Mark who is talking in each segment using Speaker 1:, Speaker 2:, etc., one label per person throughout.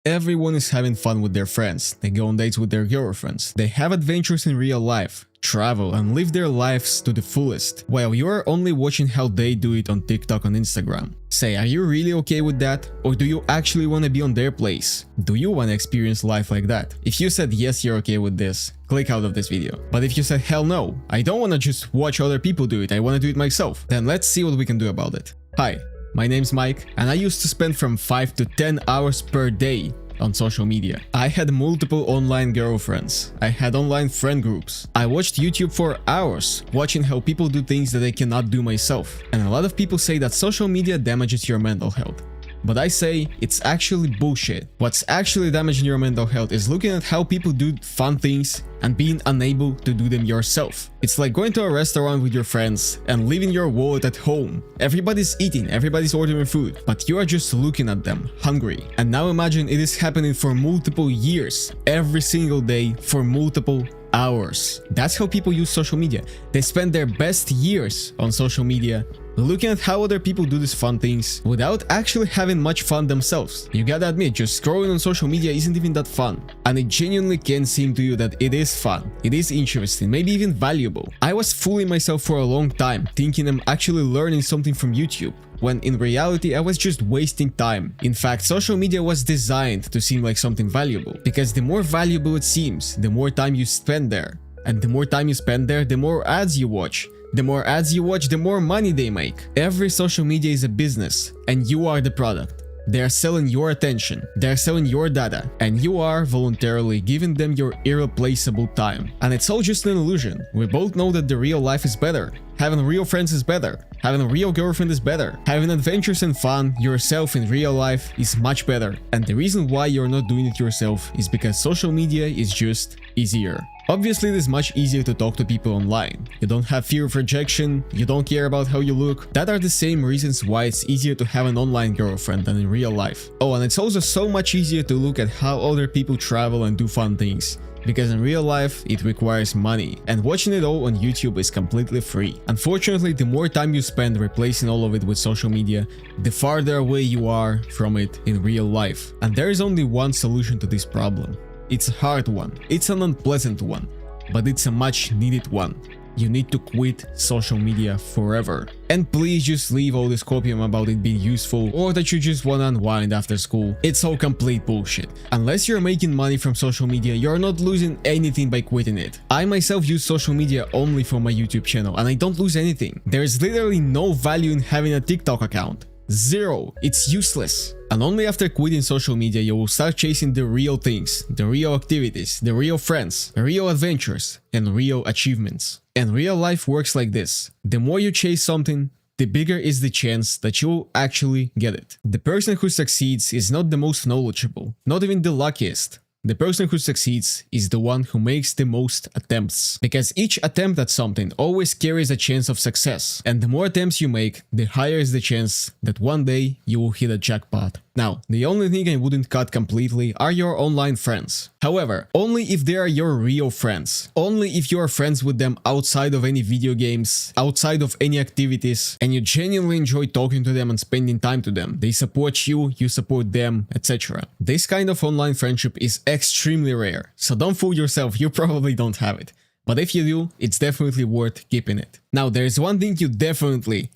Speaker 1: Everyone is having fun with their friends, they go on dates with their girlfriends, they have adventures in real life, travel and live their lives to the fullest, while you are only watching how they do it on TikTok and Instagram. Say, are you really okay with that? Or do you actually want to be on their place? Do you want to experience life like that? If you said yes, you're okay with this, click out of this video. But if you said hell no, I don't want to just watch other people do it, I want to do it myself, then let's see what we can do about it. Hi. My name's Mike, and I used to spend from 5 to 10 hours per day on social media. I had multiple online girlfriends. I had online friend groups. I watched YouTube for hours, watching how people do things that I cannot do myself. And a lot of people say that social media damages your mental health. But I say it's actually bullshit. What's actually damaging your mental health is looking at how people do fun things and being unable to do them yourself. It's like going to a restaurant with your friends and leaving your wallet at home. Everybody's eating, everybody's ordering food, but you are just looking at them, hungry. And now imagine it is happening for multiple years, every single day, for multiple hours. That's how people use social media. They spend their best years on social media looking at how other people do these fun things without actually having much fun themselves. You gotta admit, just scrolling on social media isn't even that fun. And it genuinely can seem to you that it is fun, it is interesting, maybe even valuable. I was fooling myself for a long time, thinking I'm actually learning something from YouTube, when in reality I was just wasting time. In fact, social media was designed to seem like something valuable, because the more valuable it seems, the more time you spend there. And the more time you spend there, the more ads you watch. The more ads you watch, the more money they make. Every social media is a business, and you are the product. They are selling your attention, they are selling your data, and you are voluntarily giving them your irreplaceable time. And it's all just an illusion. We both know that the real life is better. Having real friends is better. Having a real girlfriend is better. Having adventures and fun yourself in real life is much better. And the reason why you're not doing it yourself is because social media is just easier. Obviously, it is much easier to talk to people online. You don't have fear of rejection, you don't care about how you look. That are the same reasons why it's easier to have an online girlfriend than in real life. Oh, and it's also so much easier to look at how other people travel and do fun things. Because in real life, it requires money, and watching it all on YouTube is completely free. Unfortunately, the more time you spend replacing all of it with social media, the farther away you are from it in real life. And there is only one solution to this problem. It's a hard one, it's an unpleasant one, but it's a much needed one. You need to quit social media forever. And please just leave all this copium about it being useful or that you just wanna unwind after school. It's all complete bullshit. Unless you're making money from social media, you're not losing anything by quitting it. I myself use social media only for my YouTube channel and I don't lose anything. There's literally no value in having a TikTok account. Zero. It's useless. And only after quitting social media you will start chasing the real things, the real activities, the real friends, real adventures, and real achievements. And real life works like this. The more you chase something, the bigger is the chance that you will actually get it. The person who succeeds is not the most knowledgeable, not even the luckiest. The person who succeeds is the one who makes the most attempts, because each attempt at something always carries a chance of success, and the more attempts you make, the higher is the chance that one day you will hit a jackpot. Now, the only thing I wouldn't cut completely are your online friends. However, only if they are your real friends. Only if you are friends with them outside of any video games, outside of any activities, and you genuinely enjoy talking to them and spending time to them. They support you, you support them, etc. This kind of online friendship is extremely rare, so don't fool yourself, you probably don't have it. But if you do, it's definitely worth keeping it. Now, there's one thing you definitely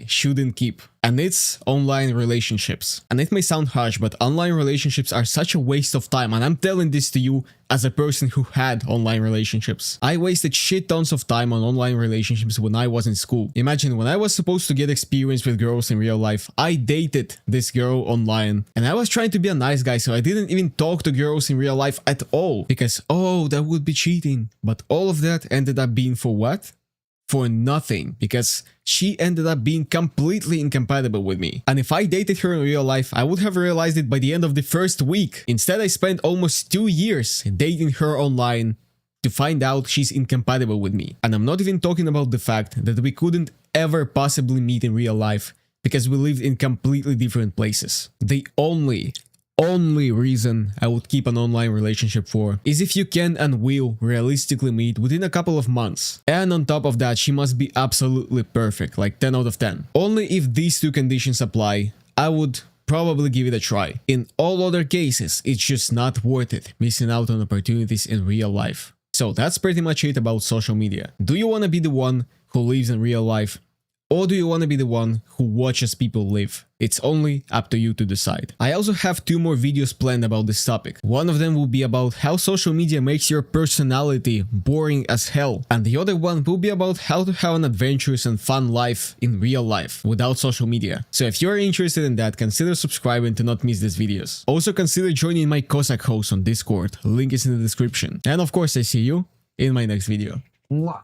Speaker 1: shouldn't keep, and it's online relationships. And it may sound harsh, but online relationships are such a waste of time, and I'm telling this to you as a person who had online relationships. I wasted shit tons of time on online relationships when I was in school. Imagine, when I was supposed to get experience with girls in real life, I dated this girl online, and I was trying to be a nice guy, so I didn't even talk to girls in real life at all, because, oh, that would be cheating. But all of that ended up being for what? For nothing, because she ended up being completely incompatible with me. And if I dated her in real life, I would have realized it by the end of the first week. Instead, I spent almost 2 years dating her online to find out she's incompatible with me. And I'm not even talking about the fact that we couldn't ever possibly meet in real life because we lived in completely different places. The only reason I would keep an online relationship for is if you can and will realistically meet within a couple of months. And on top of that, she must be absolutely perfect, like 10 out of 10. Only if these two conditions apply, I would probably give it a try. In all other cases, it's just not worth it missing out on opportunities in real life. So that's pretty much it about social media. Do you want to be the one who lives in real life? Or do you want to be the one who watches people live? It's only up to you to decide. I also have 2 more videos planned about this topic. One of them will be about how social media makes your personality boring as hell, and the other one will be about how to have an adventurous and fun life in real life without social media. So if you're interested in that, consider subscribing to not miss these videos. Also consider joining my Cossack host on Discord, link is in the description. And of course I see you in my next video.
Speaker 2: Mwah.